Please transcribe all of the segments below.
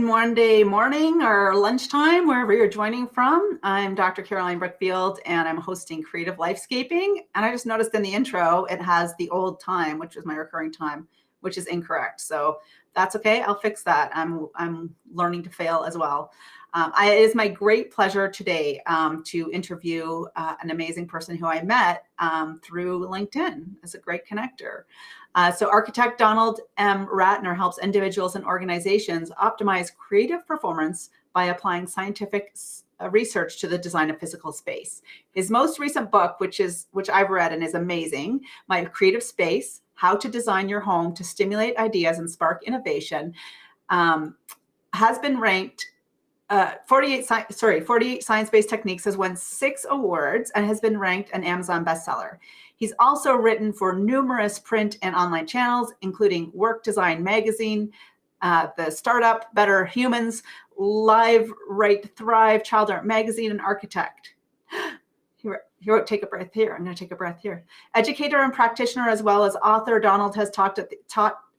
Monday morning or lunchtime, wherever you're joining from. I'm Dr. Caroline Brickfield, and I'm hosting Creative Lifescaping. And I just noticed in the intro, it has the old time, which is my recurring time, which is incorrect. So that's okay. I'll fix that. I'm learning to fail as well. It is my great pleasure today to interview an amazing person who I met through LinkedIn as a great connector. So architect Donald M. Rattner helps individuals and organizations optimize creative performance by applying scientific research to the design of physical space. His most recent book, which I've read and is amazing, My Creative Space, How to Design Your Home to Stimulate Ideas and Spark Innovation, has been ranked 48 Science-Based Techniques, has won 6 awards and has been ranked an Amazon bestseller. He's also written for numerous print and online channels, including Work Design Magazine, the Startup, Better Humans, Live, Write, Thrive, Child Art Magazine, and Architect. Here, take a breath here. I'm going to take a breath here. Educator and practitioner, as well as author, Donald has taught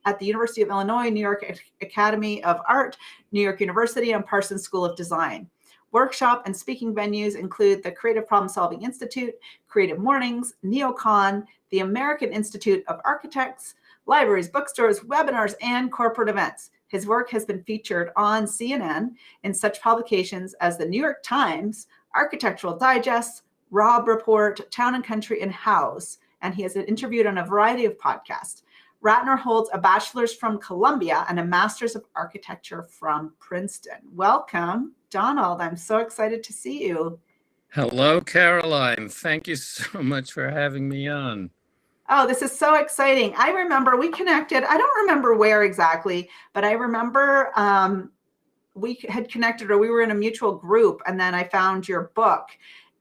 at the University of Illinois, New York Academy of Art, New York University, and Parsons School of Design. Workshop and speaking venues include the Creative Problem Solving Institute, Creative Mornings, NeoCon, the American Institute of Architects, libraries, bookstores, webinars, and corporate events. His work has been featured on CNN in such publications as the New York Times, Architectural Digest, Robb Report, Town and Country, and House, and he has been interviewed on a variety of podcasts. Rattner holds a bachelor's from Columbia and a master's of architecture from Princeton. Welcome, Donald. I'm so excited to see you. Hello, Caroline. Thank you so much for having me on. Oh, this is so exciting. I remember we connected. I don't remember where exactly, but I remember we had connected, or we were in a mutual group, and then I found your book.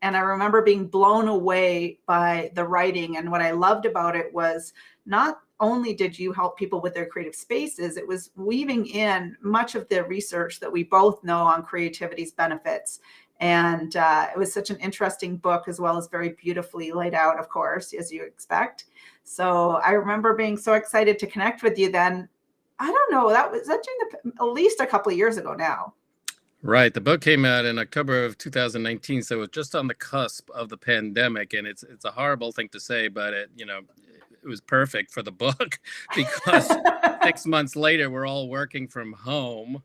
And I remember being blown away by the writing. And what I loved about it was not only did you help people with their creative spaces, it was weaving in much of the research that we both know on creativity's benefits. And it was such an interesting book, as well as very beautifully laid out, of course, as you expect. So I remember being so excited to connect with you then. I don't know, that was at least a couple of years ago now. Right. The book came out in October of 2019, so it was just on the cusp of the pandemic. And it's a horrible thing to say, but it was perfect for the book because 6 months later, we're all working from home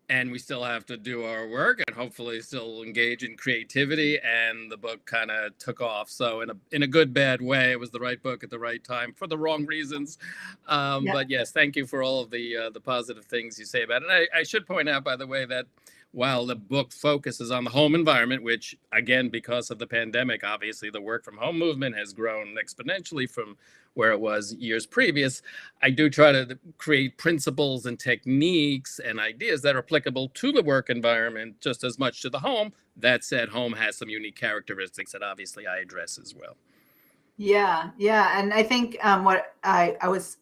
and we still have to do our work and hopefully still engage in creativity. And the book kind of took off. So in a good, bad way, it was the right book at the right time for the wrong reasons. But yes, thank you for all of the positive things you say about it. And I should point out, by the way, that while the book focuses on the home environment, which, again, because of the pandemic, obviously the work from home movement has grown exponentially from where it was years previous, I do try to create principles and techniques and ideas that are applicable to the work environment just as much to the home. That said, home has some unique characteristics that obviously I address as well. Yeah. And I think what I was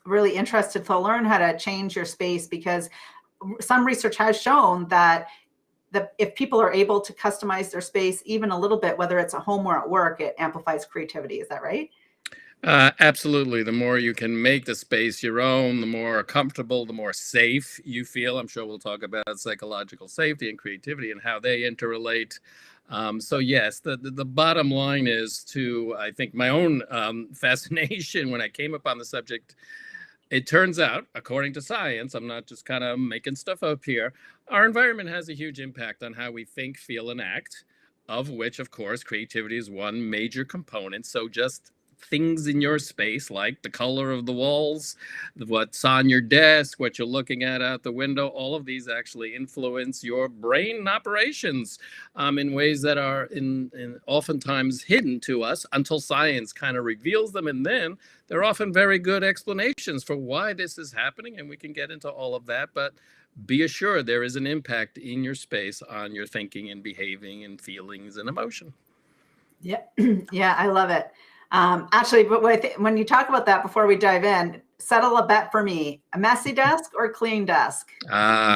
really interested to learn how to change your space, because some research has shown that if people are able to customize their space even a little bit, whether it's at home or at work, it amplifies creativity. Is that right? Absolutely. The more you can make the space your own, the more comfortable, the more safe you feel. I'm sure we'll talk about psychological safety and creativity and how they interrelate. So yes, the bottom line is I think my own fascination when I came upon the subject. It turns out, according to science, I'm not just kind of making stuff up here, our environment has a huge impact on how we think, feel, and act, of which, of course, creativity is one major component. So just things in your space, like the color of the walls, what's on your desk, what you're looking at out the window, all of these actually influence your brain operations in ways that are in oftentimes hidden to us until science kind of reveals them. And then there are often very good explanations for why this is happening. And we can get into all of that. But be assured there is an impact in your space on your thinking and behaving and feelings and emotion. Yeah. Yeah, I love it. Actually, but when you talk about that, before we dive in, settle a bet for me: a messy desk or clean desk? I'm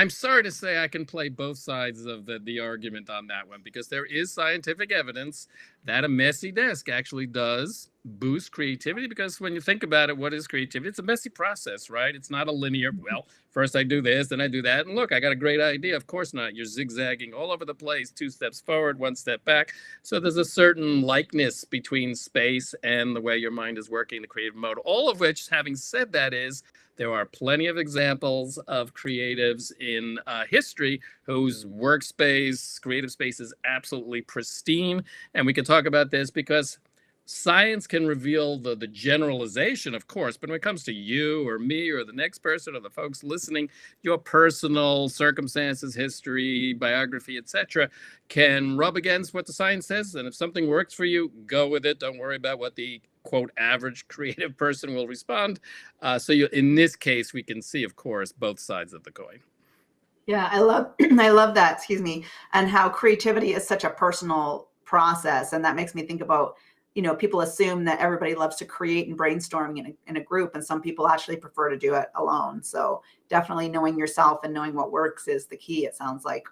sorry to say I can play both sides of the argument on that one, because there is scientific evidence that a messy desk actually does boost creativity, because when you think about it, what is creativity? It's a messy process, right? It's not a linear, well, first I do this, then I do that, and look, I got a great idea. Of course not. You're zigzagging all over the place, 2 steps forward, 1 step back. So there's a certain likeness between space and the way your mind is working, the creative mode. All of which, having said that, is there are plenty of examples of creatives in history whose workspace, creative space is absolutely pristine. And we can talk about this because science can reveal the generalization, of course, but when it comes to you or me or the next person or the folks listening, your personal circumstances, history, biography, etc., can rub against what the science says. And if something works for you, go with it. Don't worry about what the quote average creative person will respond. So in this case, we can see, of course, both sides of the coin. Yeah, I love I love that, excuse me, and how creativity is such a personal process. And that makes me think about, people assume that everybody loves to create and brainstorming in a group, and some people actually prefer to do it alone. So definitely knowing yourself and knowing what works is the key, it sounds like.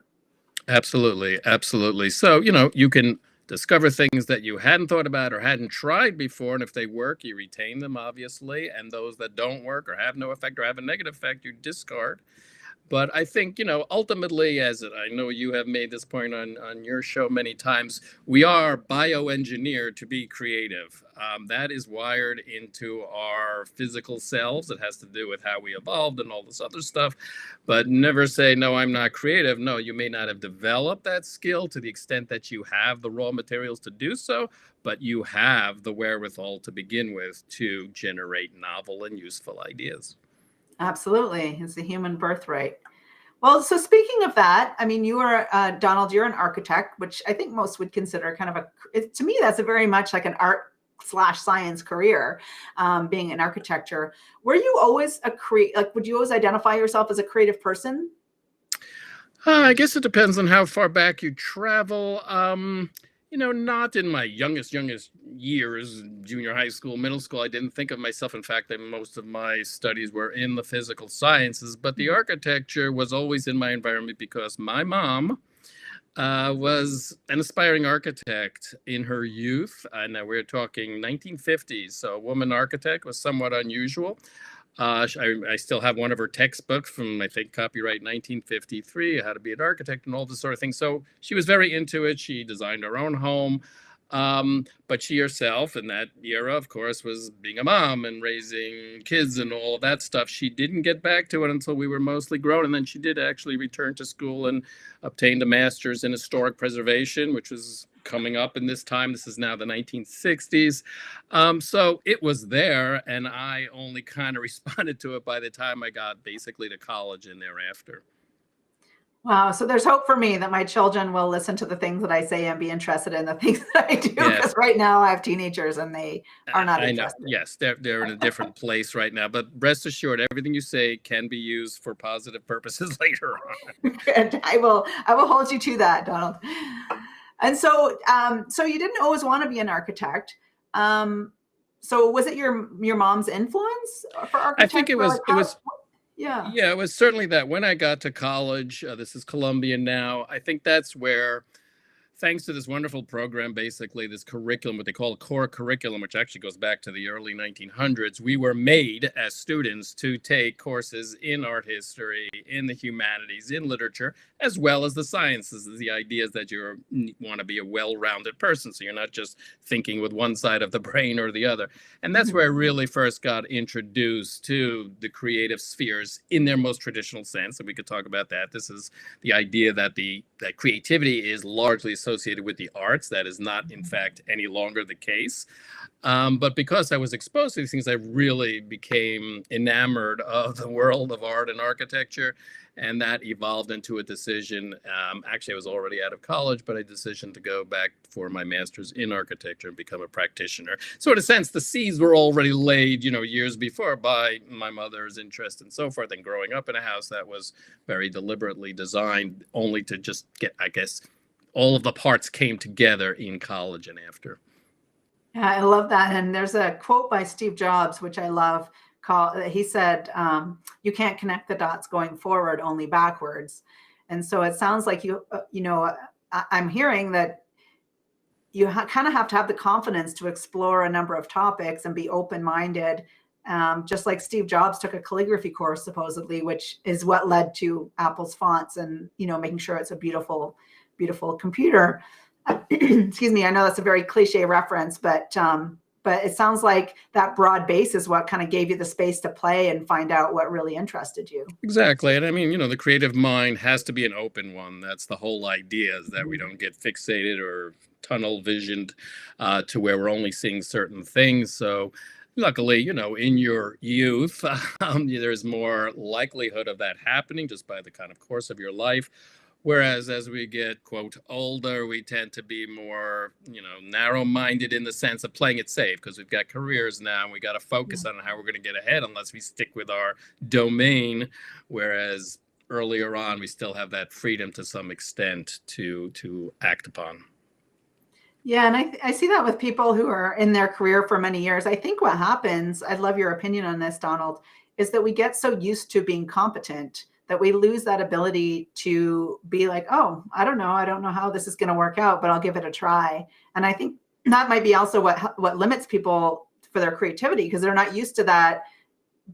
Absolutely, absolutely. So, you can discover things that you hadn't thought about or hadn't tried before, and if they work, you retain them, obviously, and those that don't work or have no effect or have a negative effect, you discard. But I think, ultimately, as I know you have made this point on your show many times, we are bioengineered to be creative. That is wired into our physical selves. It has to do with how we evolved and all this other stuff. But never say, no, I'm not creative. No, you may not have developed that skill to the extent that you have the raw materials to do so, but you have the wherewithal to begin with to generate novel and useful ideas. Absolutely. It's the human birthright. Well, so speaking of that, I mean, you are, Donald, you're an architect, which I think most would consider kind of to me, that's a very much like an art/science career, being in architecture. Were you always would you always identify yourself as a creative person? I guess it depends on how far back you travel. Not in my youngest years, junior high school, middle school. I didn't think of myself. In fact, most of my studies were in the physical sciences, but the architecture was always in my environment because my mom was an aspiring architect in her youth. And we're talking 1950s. So a woman architect was somewhat unusual. I still have one of her textbooks from, I think, copyright 1953, how to be an architect and all this sort of thing. So she was very into it. She designed her own home. But she herself in that era, of course, was being a mom and raising kids and all of that stuff. She didn't get back to it until we were mostly grown. And then she did actually return to school and obtained a master's in historic preservation, which was coming up in this time. This is now the 1960s. So it was there, and I only kind of responded to it by the time I got basically to college and thereafter. Wow. So there's hope for me that my children will listen to the things that I say and be interested in the things that I do. Yes. Because right now I have teenagers and they are not I interested. know. Yes, they're in a different place right now. But rest assured, everything you say can be used for positive purposes later on. Good. I will hold you to that, Donald. And so, so you didn't always want to be an architect. So was it your mom's influence for architecture? I think it was. Yeah. Yeah, it was certainly that. When I got to college, this is Columbia now, I think that's where, thanks to this wonderful program, basically this curriculum, what they call a core curriculum, which actually goes back to the early 1900s, we were made as students to take courses in art history, in the humanities, in literature, as well as the sciences. The idea is that you want to be a well-rounded person, so you're not just thinking with one side of the brain or the other. And that's where I really first got introduced to the creative spheres in their most traditional sense, and we could talk about that. This is the idea that that creativity is largely associated with the arts. That is not, in fact, any longer the case. But because I was exposed to these things, I really became enamored of the world of art and architecture. And that evolved into a decision. Actually, I was already out of college, but a decision to go back for my master's in architecture and become a practitioner. So in a sense, the seeds were already laid, years before by my mother's interest and so forth. And growing up in a house that was very deliberately designed only to just get, I guess, all of the parts came together in college and after. Yeah, I love that. And there's a quote by Steve Jobs, which I love. He said, you can't connect the dots going forward, only backwards. And so it sounds like I'm hearing that kind of have to have the confidence to explore a number of topics and be open-minded. Just like Steve Jobs took a calligraphy course, supposedly, which is what led to Apple's fonts and, making sure it's a beautiful, beautiful computer. Excuse me. I know that's a very cliche reference, but it sounds like that broad base is what kind of gave you the space to play and find out what really interested you. Exactly. And I mean, the creative mind has to be an open one. That's the whole idea, is that we don't get fixated or tunnel visioned to where we're only seeing certain things. So luckily, in your youth, there's more likelihood of that happening just by the kind of course of your life. Whereas as we get, quote, older, we tend to be more, narrow-minded in the sense of playing it safe, because we've got careers now and we got to focus on how we're going to get ahead unless we stick with our domain. Whereas earlier on, we still have that freedom to some extent to act upon. Yeah, and I see that with people who are in their career for many years. I think what happens, I'd love your opinion on this, Donald, is that we get so used to being competent that we lose that ability to be like, oh, I don't know how this is going to work out, but I'll give it a try. And I think that might be also what limits people for their creativity, because they're not used to that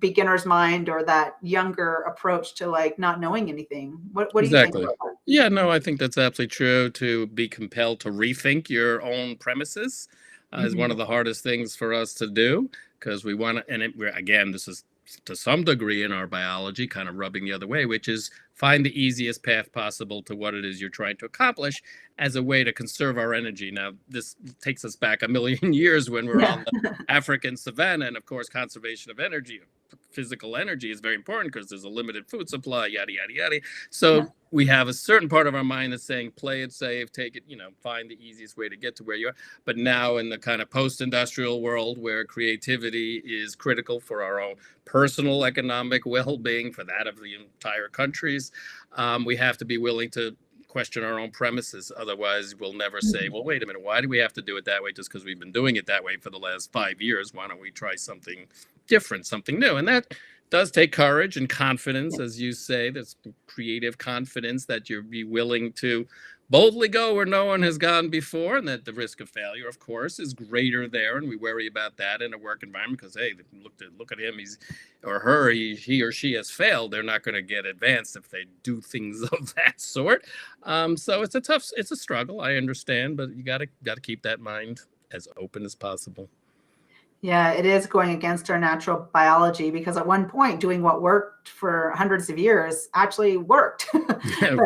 beginner's mind or that younger approach to like not knowing anything. What do you think about that? Yeah, no, I think that's absolutely true. To be compelled to rethink your own premises is one of the hardest things for us to do, because we want to, and again, this is to some degree in our biology kind of rubbing the other way, which is find the easiest path possible to what it is you're trying to accomplish as a way to conserve our energy. Now, this takes us back a million years when we're on the African savanna, and of course, conservation of energy, physical energy, is very important because there's a limited food supply, yada, yada, yada. So we have a certain part of our mind that's saying, play it safe, take it, find the easiest way to get to where you are. But now in the kind of post-industrial world where creativity is critical for our own personal economic well-being, for that of the entire countries, we have to be willing to question our own premises. Otherwise, we'll never say, well, wait a minute, why do we have to do it that way just because we've been doing it that way for the last 5 years? Why don't we try something different, something new? And that does take courage and confidence, as you say. There's creative confidence that you'll be willing to boldly go where no one has gone before, and that the risk of failure, of course, is greater there. And we worry about that in a work environment because, hey, look at him, he's or her, he or she has failed. They're not going to get advanced if they do things of that sort. So it's a struggle, I understand, but you got to keep that mind as open as possible. Yeah, it is going against our natural biology, because at one point doing what worked for hundreds of years actually worked.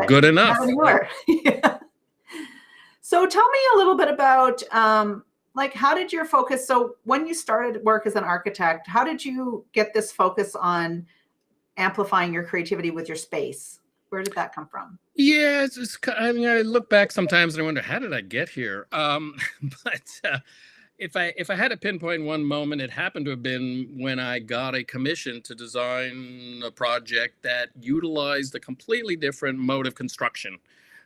Good enough. Yeah. So tell me a little bit about how did your focus, so when you started work as an architect, how did you get this focus on amplifying your creativity with your space? Where did that come from? Yeah, I look back sometimes and I wonder, how did I get here? But if I had to pinpoint one moment, it happened to have been when I got a commission to design a project that utilized a completely different mode of construction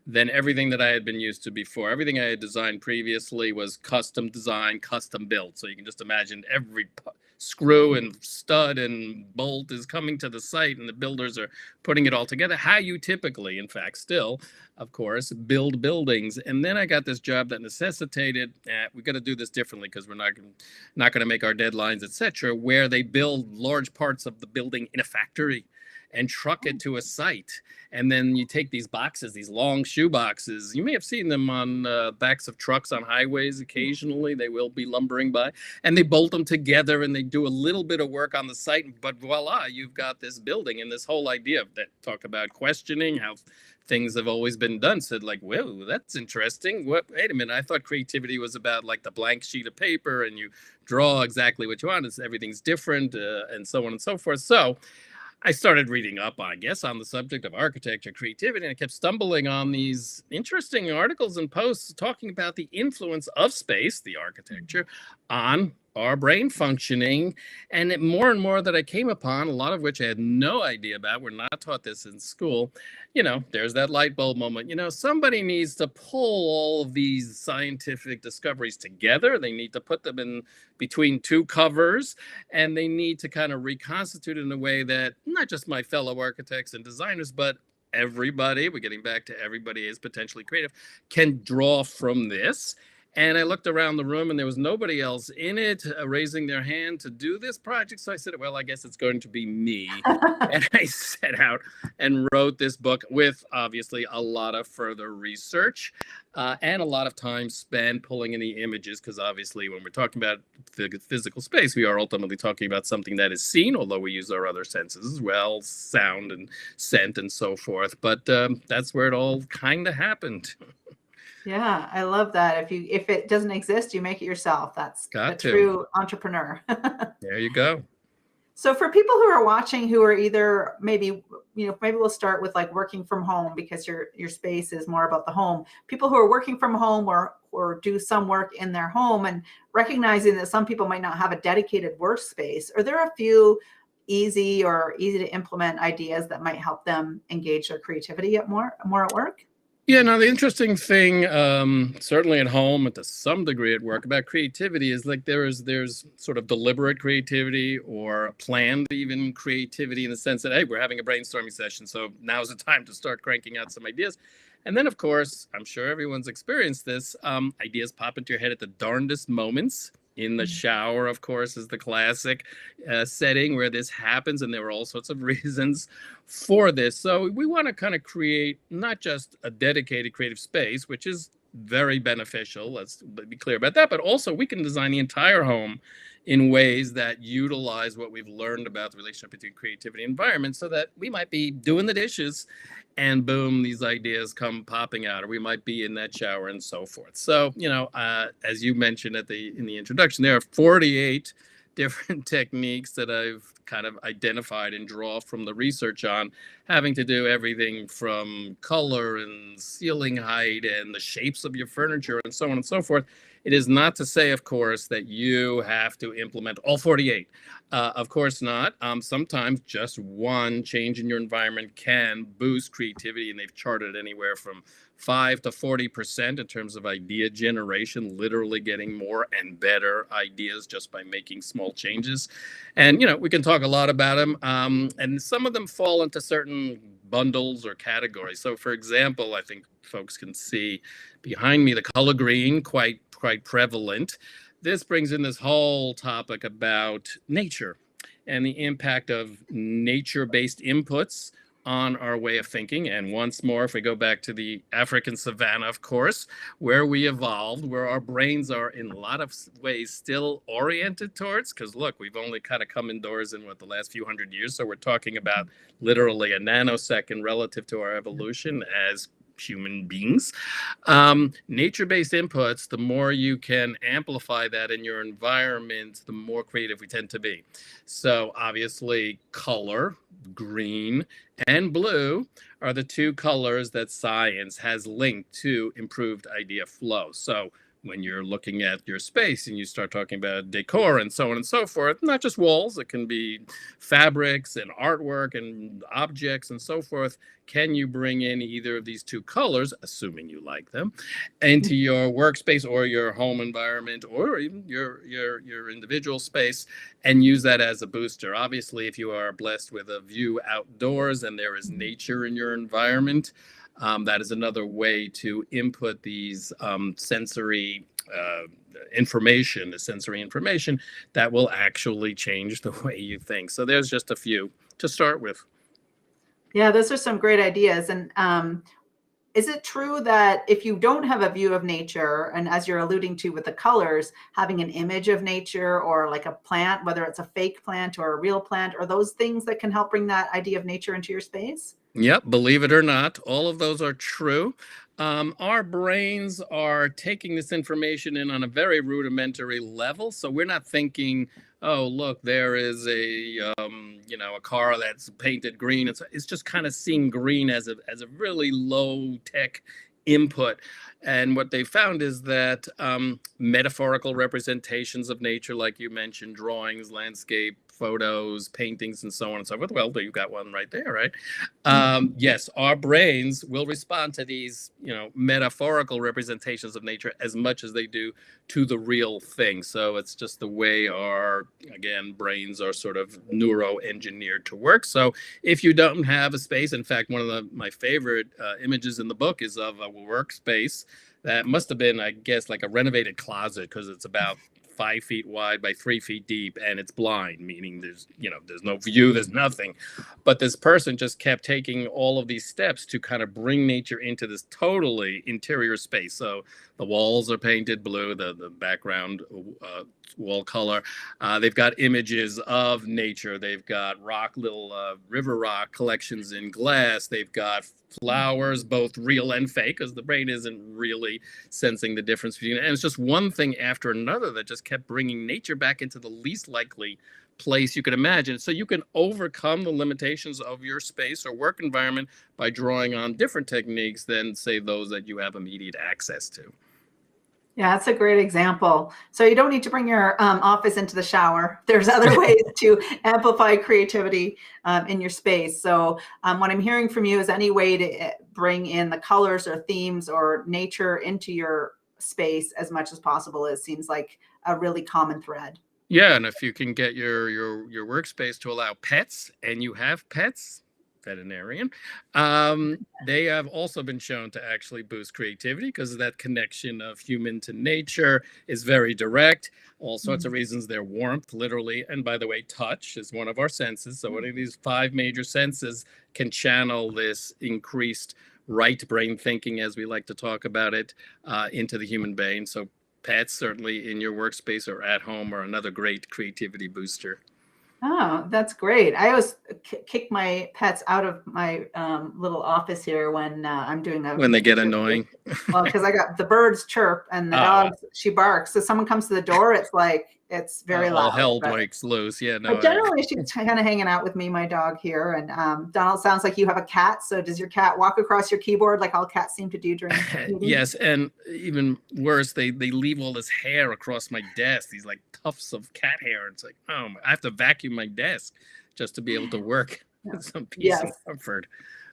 than everything that I had been used to before. Everything I had designed previously was custom designed, custom built. So you can just imagine every screw and stud and bolt is coming to the site and the builders are putting it all together. How you typically, in fact, still, of course, build buildings. And then I got this job that necessitated, we got to do this differently because we're not going to make our deadlines, etc., where they build large parts of the building in a factory and truck it to a site. And then you take these boxes, these long shoe boxes. You may have seen them on backs of trucks on highways occasionally. They will be lumbering by. And they bolt them together and they do a little bit of work on the site. But voila, you've got this building. And this whole idea that talk about questioning how things have always been done said like, whoa, that's interesting. Wait a minute. I thought creativity was about like the blank sheet of paper and you draw exactly what you want. Everything's different and so on and so forth. So I started reading up, I guess, on the subject of architecture, creativity, and I kept stumbling on these interesting articles and posts talking about the influence of space, the architecture, on our brain functioning. And more and more that I came upon, a lot of which I had no idea about, we're not taught this in school, there's that light bulb moment. Somebody needs to pull all of these scientific discoveries together. They need to put them in between two covers, and they need to kind of reconstitute it in a way that not just my fellow architects and designers, but everybody, we're getting back to everybody is potentially creative, can draw from this And I looked around the room and there was nobody else in it raising their hand to do this project. So I said, well, I guess it's going to be me. And I set out and wrote this book with obviously a lot of further research and a lot of time spent pulling in the images, because obviously when we're talking about physical space, we are ultimately talking about something that is seen, although we use our other senses as well, sound and scent and so forth. But that's where it all kind of happened. Yeah, I love that. If it doesn't exist, you make it yourself. That's a true entrepreneur. There you go. So for people who are watching, who are either maybe we'll start with like working from home, because your space is more about the home. People who are working from home or do some work in their home, and recognizing that some people might not have a dedicated workspace. Are there a few easy to implement ideas that might help them engage their creativity more at work? Yeah, now the interesting thing, certainly at home and to some degree at work, about creativity is like there's sort of deliberate creativity or planned even creativity, in the sense that, hey, we're having a brainstorming session, so now's the time to start cranking out some ideas. And then, of course, I'm sure everyone's experienced this, ideas pop into your head at the darndest moments. In the shower, of course, is the classic setting where this happens, and there are all sorts of reasons for this. So we want to kind of create not just a dedicated creative space, which is very beneficial, let's be clear about that, but also we can design the entire home in ways that utilize what we've learned about the relationship between creativity and environment, so that we might be doing the dishes and boom, these ideas come popping out, or we might be in that shower and so forth. So, as you mentioned in the introduction, there are 48 different techniques that I've kind of identified and draw from the research on, having to do everything from color and ceiling height and the shapes of your furniture and so on and so forth. It is not to say, of course, that you have to implement all 48. Of course not. Sometimes just one change in your environment can boost creativity, and they've charted anywhere from 5 to 40% in terms of idea generation, literally getting more and better ideas just by making small changes. And, we can talk a lot about them. And some of them fall into certain bundles or categories. So, for example, I think folks can see behind me the color green, quite prevalent. This brings in this whole topic about nature and the impact of nature-based inputs on our way of thinking. And once more, if we go back to the African savannah, of course, where we evolved, where our brains are in a lot of ways still oriented towards, because look, we've only kind of come indoors in the last few hundred years. So we're talking about literally a nanosecond relative to our evolution as human beings. Nature-based inputs, the more you can amplify that in your environment, the more creative we tend to be. So obviously color, green and blue, are the two colors that science has linked to improved idea flow. So when you're looking at your space and you start talking about decor and so on and so forth, not just walls, it can be fabrics and artwork and objects and so forth. Can you bring in either of these two colors, assuming you like them, into your workspace or your home environment, or even your individual space, and use that as a booster? Obviously, if you are blessed with a view outdoors and there is nature in your environment, that is another way to input these sensory information that will actually change the way you think. So there's just a few to start with. Yeah, those are some great ideas. And is it true that if you don't have a view of nature, and as you're alluding to with the colors, having an image of nature or like a plant, whether it's a fake plant or a real plant, are those things that can help bring that idea of nature into your space? Yep, believe it or not, all of those are true. Our brains are taking this information in on a very rudimentary level. So we're not thinking, oh, look, there is a car that's painted green. It's just kind of seeing green as a really low tech input. And what they found is that metaphorical representations of nature, like you mentioned, drawings, landscape, photos, paintings, and so on and so forth. Well, you've got one right there, right? Yes, our brains will respond to these, metaphorical representations of nature as much as they do to the real thing. So it's just the way our, again, brains are sort of neuro-engineered to work. So if you don't have a space, in fact, one of my favorite images in the book is of a workspace that must have been, I guess, like a renovated closet, because it's about 5 feet wide by 3 feet deep, and it's blind, meaning there's no view, there's nothing. But this person just kept taking all of these steps to kind of bring nature into this totally interior space. So the walls are painted blue, the background wall color. They've got images of nature. They've got little river rock collections in glass. They've got flowers, both real and fake, because the brain isn't really sensing the difference between it. And it's just one thing after another that just kept bringing nature back into the least likely place you could imagine. So you can overcome the limitations of your space or work environment by drawing on different techniques than, say, those that you have immediate access to. Yeah, that's a great example. So you don't need to bring your office into the shower. There's other ways to amplify creativity in your space. So what I'm hearing from you is any way to bring in the colors or themes or nature into your space as much as possible. It seems like a really common thread. Yeah, and if you can get your workspace to allow pets, and you have pets, veterinarian, they have also been shown to actually boost creativity, because that connection of human to nature is very direct. All sorts of reasons. Their warmth, literally, and by the way, touch is one of our senses. So one of these 5 major senses can channel this increased right brain thinking, as we like to talk about it, into the human brain. So pets, certainly in your workspace or at home, are another great creativity booster. Oh, that's great. I always kick my pets out of my little office here when I'm doing when they get annoying. Well, because I got the birds chirp and the dog, she barks. So someone comes to the door, it's very loud. All hell breaks loose. Yeah, no. But generally, she's kind of hanging out with me, my dog here. And Donald, sounds like you have a cat. So does your cat walk across your keyboard like all cats seem to do during meetings? Yes, and even worse, they leave all this hair across my desk. These like tufts of cat hair. It's like, oh, I have to vacuum my desk just to be able to work with some peace and comfort.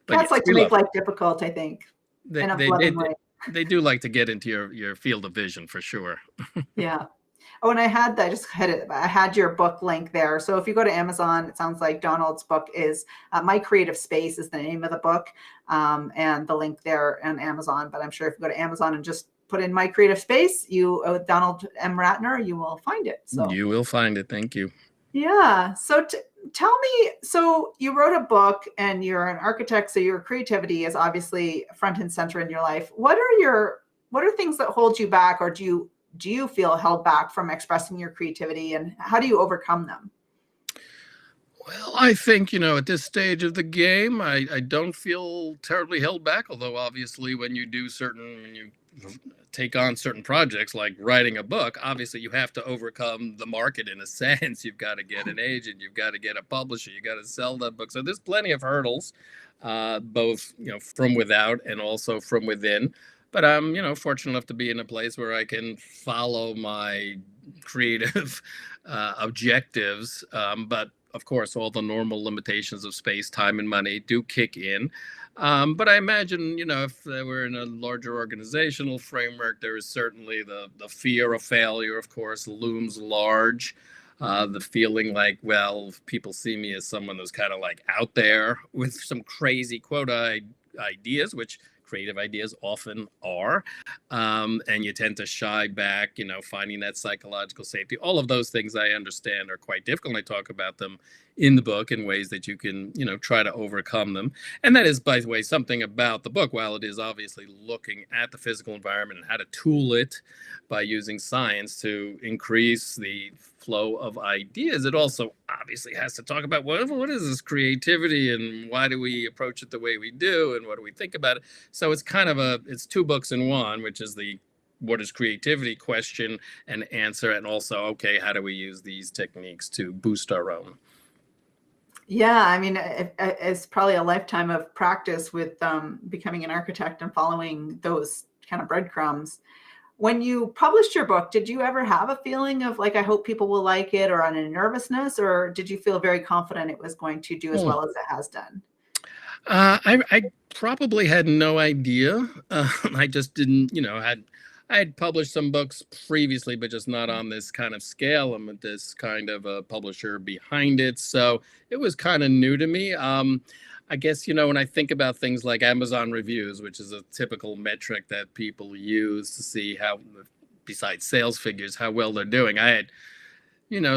But cats like to make life difficult, I think. They do like to get into your field of vision, for sure. Yeah. Oh, and I had your book link there. So if you go to Amazon, it sounds like Donald's book is My Creative Space is the name of the book, and the link there on Amazon. But I'm sure if you go to Amazon and just put in My Creative Space, Donald M. Rattner, you will find it. So you will find it. Thank you. Yeah. So tell me, so you wrote a book and you're an architect, so your creativity is obviously front and center in your life. What are things that hold you back, or do you feel held back from expressing your creativity, and how do you overcome them? Well, I think, at this stage of the game, I don't feel terribly held back, although obviously when you take on certain projects like writing a book, obviously you have to overcome the market in a sense. You've got to get an agent, you've got to get a publisher, you got to sell that book. So there's plenty of hurdles, both, from without and also from within. But I'm, fortunate enough to be in a place where I can follow my creative objectives. But of course, all the normal limitations of space, time, and money do kick in. But I imagine, if we're in a larger organizational framework, there is certainly the fear of failure, of course, looms large. The feeling like, well, if people see me as someone who's kind of like out there with some crazy quota ideas, which creative ideas often are, and you tend to shy back, finding that psychological safety. All of those things I understand are quite difficult. And I talk about them in the book in ways that you can, try to overcome them. And that is, by the way, something about the book. While it is obviously looking at the physical environment and how to tool it by using science to increase the flow of ideas, it also obviously has to talk about what is this creativity, and why do we approach it the way we do, and what do we think about it. So it's kind of it's 2 books in one, which is the what is creativity question and answer, and also, okay, how do we use these techniques to boost our own? Yeah, I mean, it's probably a lifetime of practice with becoming an architect and following those kind of breadcrumbs. When you published your book, did you ever have a feeling of like, I hope people will like it, or any nervousness, or did you feel very confident it was going to do as well as it has done? I probably had no idea. I just didn't, I had published some books previously, but just not on this kind of scale and with this kind of a publisher behind it. So it was kind of new to me. I guess, when I think about things like Amazon reviews, which is a typical metric that people use to see how, besides sales figures, how well they're doing, I had,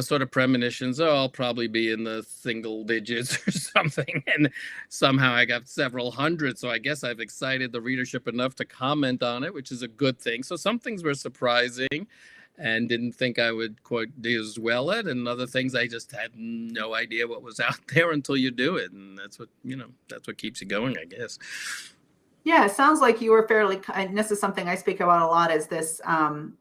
sort of premonitions, oh, I'll probably be in the single digits or something. And somehow I got several hundred. So I guess I've excited the readership enough to comment on it, which is a good thing. So some things were surprising and didn't think I would quite do as well at, and other things I just had no idea what was out there until you do it. And that's what keeps you going, I guess. Yeah, it sounds like you were fairly, and this is something I speak about a lot, is this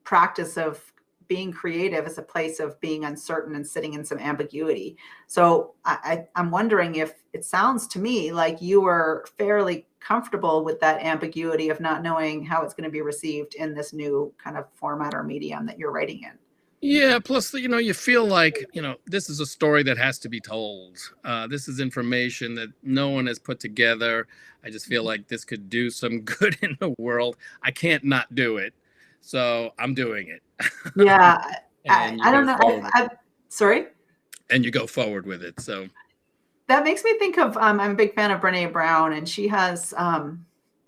practice of being creative as a place of being uncertain and sitting in some ambiguity. So I'm wondering if it sounds to me like you were fairly comfortable with that ambiguity of not knowing how it's going to be received in this new kind of format or medium that you're writing in. Yeah, plus, you feel like, this is a story that has to be told. This is information that no one has put together. I just feel like this could do some good in the world. I can't not do it. So I'm doing it. Yeah, I don't know. Sorry? And you go forward with it. So that makes me think of, I'm a big fan of Brene Brown, and she has, I'm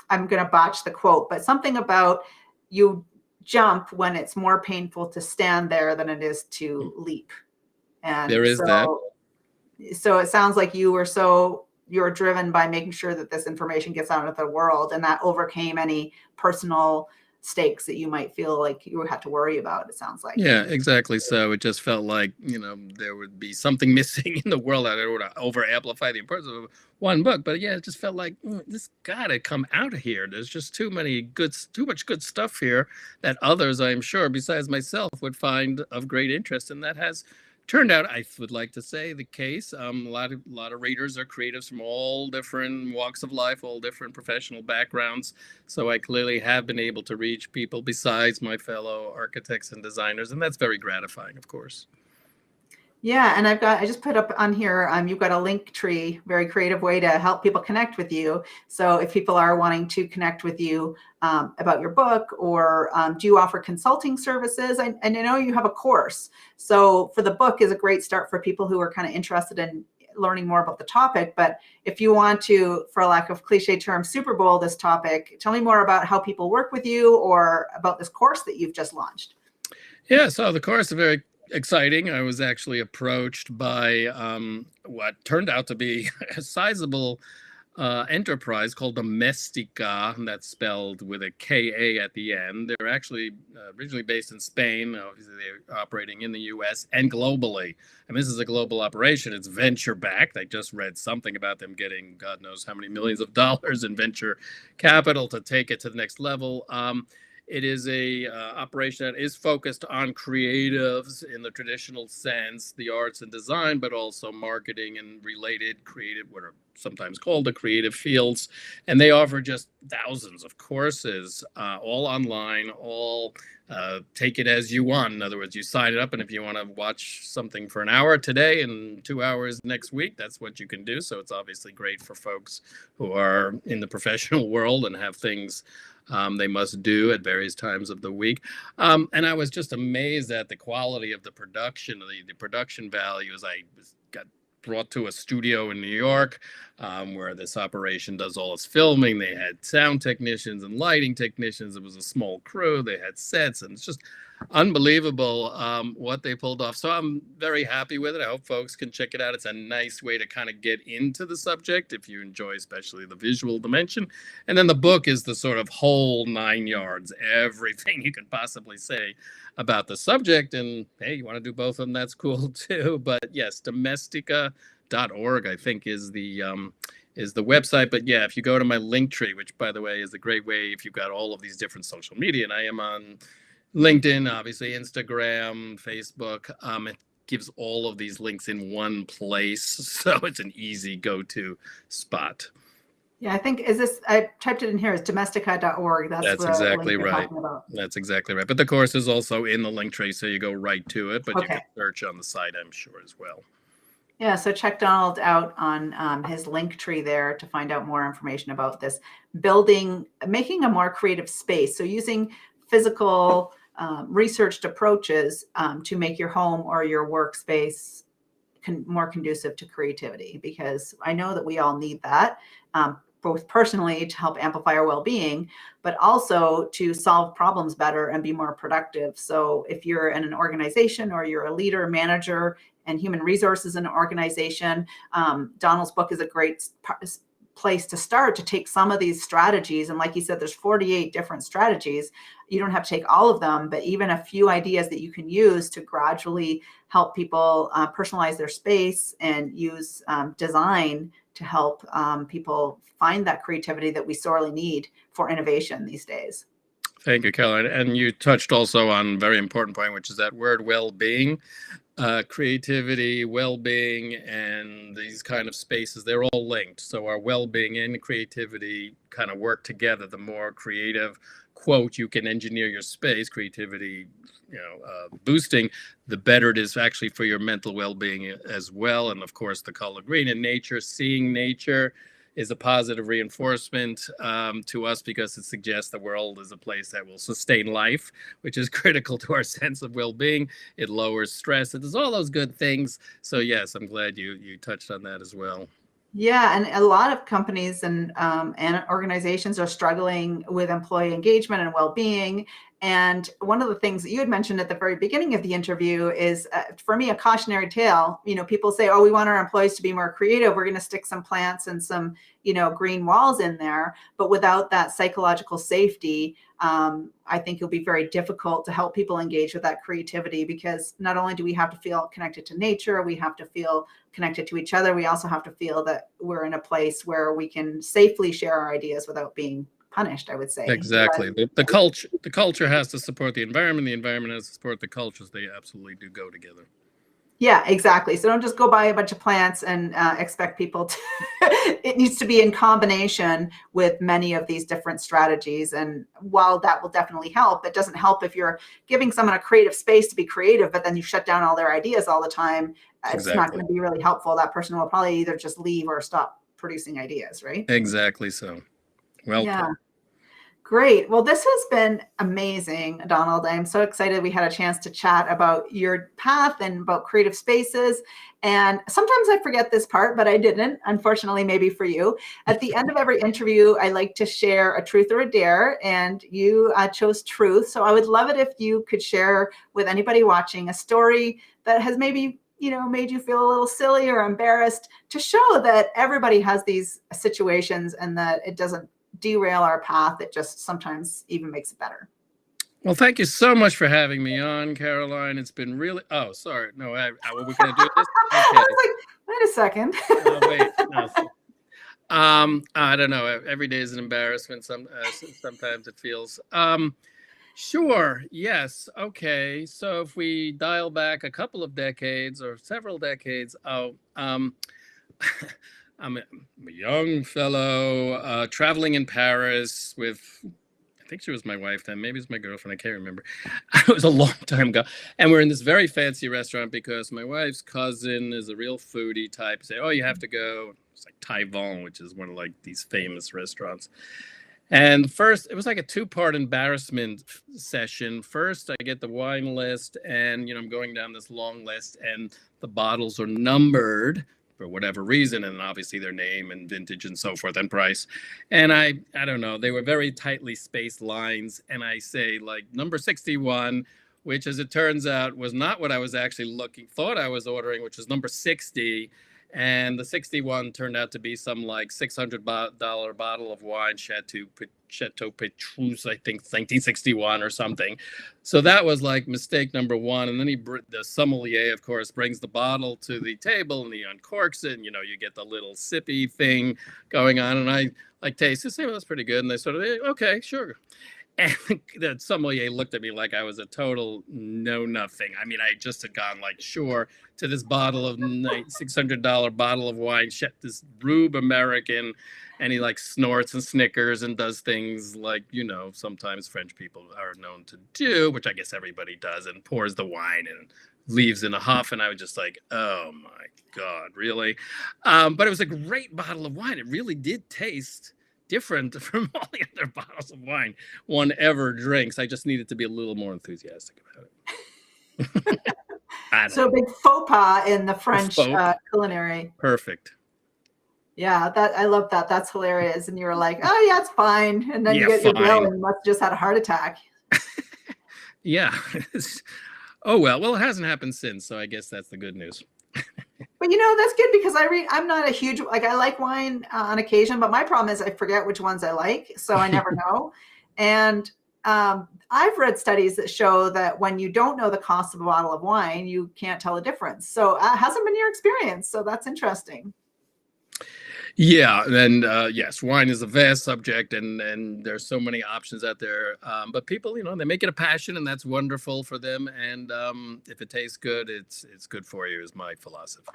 going to botch the quote, but something about you jump when it's more painful to stand there than it is to leap. And there is that. So it sounds like you're driven by making sure that this information gets out into the world, and that overcame any personal stakes that you might feel like you had to worry about, it sounds like. Yeah, exactly. So it just felt like, there would be something missing in the world. I don't want to over amplify the importance of one book, but yeah, it just felt like this gotta come out of here. There's just too much good stuff here that others, I'm sure, besides myself, would find of great interest. And that has turned out, I would like to say, the case. A lot of readers are creatives from all different walks of life, all different professional backgrounds. So I clearly have been able to reach people besides my fellow architects and designers, and that's very gratifying, of course. Yeah, and I just put up on here, you've got a link tree, very creative way to help people connect with you. So if people are wanting to connect with you about your book, or do you offer consulting services? And I know you have a course. So for the book is a great start for people who are kind of interested in learning more about the topic. But if you want to, for lack of cliche term, Super Bowl this topic, tell me more about how people work with you or about this course that you've just launched. Yeah, so the course is very exciting. I was actually approached by what turned out to be a sizable enterprise called Domestika, and that's spelled with a K-A at the end. They're actually originally based in Spain. Obviously, they're operating in the U.S. and globally. And this is a global operation. It's venture-backed. I just read something about them getting God knows how many millions of dollars in venture capital to take it to the next level. It is a operation that is focused on creatives in the traditional sense, the arts and design, but also marketing and related creative, what are sometimes called the creative fields. And they offer just thousands of courses, all online, all take it as you want. In other words, you sign it up, and if you want to watch something for an hour today and 2 hours next week, that's what you can do. So it's obviously great for folks who are in the professional world and have things they must do at various times of the week. And I was just amazed at the quality of the production, the production values. I got brought to a studio in New York where this operation does all its filming. They had sound technicians and lighting technicians. It was a small crew. They had sets, and it's just unbelievable what they pulled off. So I'm very happy with it. I hope folks can check it out. It's a nice way to kind of get into the subject if you enjoy especially the visual dimension. And then the book is the sort of whole 9 yards, everything you could possibly say about the subject. And hey, you want to do both of them, that's cool too. But yes, domestika.org, I think, is the website. But yeah, if you go to my link tree, which by the way is a great way if you've got all of these different social media, and I am on LinkedIn, obviously, Instagram, Facebook. It gives all of these links in one place. So it's an easy go-to spot. Yeah, I think, I typed it in here, is domestika.org. That's exactly right. That's exactly right. But the course is also in the link tree, so you go right to it. But you can search on the site, I'm sure, as well. Yeah, so check Donald out on his link tree there to find out more information about this making a more creative space. So using physical researched approaches to make your home or your workspace more conducive to creativity, because I know that we all need that, both personally to help amplify our well-being, but also to solve problems better and be more productive. So if you're in an organization or you're a leader, manager, and human resources in an organization, Donald's book is a great place to start to take some of these strategies. And like you said, there's 48 different strategies. You don't have to take all of them, but even a few ideas that you can use to gradually help people personalize their space and use design to help people find that creativity that we sorely need for innovation these days. Thank you, Caroline. And you touched also on a very important point, which is that word well-being. Creativity, well-being, and these kind of spaces, they're all linked. So our well-being and creativity kind of work together. The more creative, quote, you can engineer your space, creativity, boosting, the better it is actually for your mental well-being as well. And of course, the color green in nature, seeing nature is a positive reinforcement to us, because it suggests the world is a place that will sustain life, which is critical to our sense of well-being. It lowers stress. It does all those good things. So yes, I'm glad you touched on that as well. Yeah, and a lot of companies and organizations are struggling with employee engagement and well-being. And one of the things that you had mentioned at the very beginning of the interview is, for me, a cautionary tale. People say, "Oh, we want our employees to be more creative. We're going to stick some plants and some, green walls in there." But without that psychological safety, I think it'll be very difficult to help people engage with that creativity, because not only do we have to feel connected to nature, we have to feel connected to each other. We also have to feel that we're in a place where we can safely share our ideas without being punished, I would say. Exactly. The culture has to support the environment has to support the cultures. They absolutely do go together. Yeah, exactly. So don't just go buy a bunch of plants and expect people to, it needs to be in combination with many of these different strategies. And while that will definitely help, it doesn't help if you're giving someone a creative space to be creative, but then you shut down all their ideas all the time. It's not going to be really helpful. That person will probably either just leave or stop producing ideas, right? Exactly so. Well put. Great. Well, this has been amazing, Donald. I'm so excited we had a chance to chat about your path and about creative spaces. And sometimes I forget this part, but I didn't, unfortunately, maybe for you. At the end of every interview, I like to share a truth or a dare, and you chose truth. So I would love it if you could share with anybody watching a story that has maybe made you feel a little silly or embarrassed, to show that everybody has these situations and that it doesn't derail our path. It just sometimes even makes it better. Well, thank you so much for having me on, Caroline. It's been really, sorry. No, were we going to do this? Okay. I was like, wait a second. Wait. No. I don't know. Every day is an embarrassment. Sometimes it feels. Sure. Yes. Okay. So if we dial back a couple of decades or several decades, I'm a young fellow traveling in Paris with, I think she was my wife then, maybe it's my girlfriend, I can't remember. It was a long time ago. And we're in this very fancy restaurant because my wife's cousin is a real foodie type. Say, "Oh, you have to go." It's like Taïwan, which is one of like these famous restaurants. And first, it was like a two-part embarrassment session. First, I get the wine list, and I'm going down this long list, and the bottles are numbered for whatever reason, and obviously their name and vintage and so forth and price. And I don't know, they were very tightly spaced lines, and I say like number 61, which as it turns out was not what I was actually thought I was ordering, which was number 60. And the 61 turned out to be some like $600 bottle of wine, Chateau Petrus, I think 1961 or something. So that was like mistake number one. And then the sommelier, of course, brings the bottle to the table and he uncorks it. And, you get the little sippy thing going on. And I like taste it, say, "Well, that's pretty good." And they sort of, "Okay, sure." And the sommelier looked at me like I was a total know-nothing. I mean, I just had gone like, sure, to this bottle of $600 bottle of wine, this rube American, and he like snorts and snickers and does things like, sometimes French people are known to do, which I guess everybody does, and pours the wine and leaves in a huff. And I was just like, oh my God, really? But it was a great bottle of wine. It really did taste different from all the other bottles of wine one ever drinks. I just needed to be a little more enthusiastic about it. I So a know. big faux pas in the French Folk. culinary. Perfect. Yeah, that I love that. That's hilarious. And you were like, oh yeah, it's fine. And then you Yeah, get your bill fine. and you must have just had a heart attack. Yeah. Oh well. Well, it hasn't happened since, so I guess that's the good news. But that's good because I'm not a huge, like, I like wine on occasion, but my problem is I forget which ones I like, so I never know. And I've read studies that show that when you don't know the cost of a bottle of wine, you can't tell the difference. So it hasn't been your experience. So that's interesting. Yeah, and yes, wine is a vast subject, and there's so many options out there. But people, they make it a passion, and that's wonderful for them. And if it tastes good, it's good for you, is my philosophy.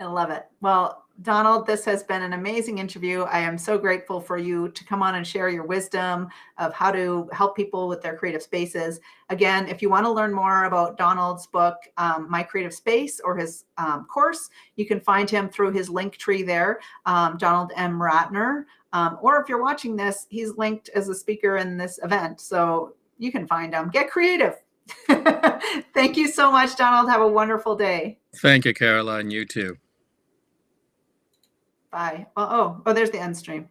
I love it. Well, Donald, this has been an amazing interview. I am so grateful for you to come on and share your wisdom of how to help people with their creative spaces. Again, if you want to learn more about Donald's book, My Creative Space, or his course, you can find him through his link tree there, Donald M. Rattner. Or if you're watching this, he's linked as a speaker in this event. So you can find him. Get creative. Thank you so much, Donald. Have a wonderful day. Thank you, Caroline. You too. Bye. Oh, there's the end stream.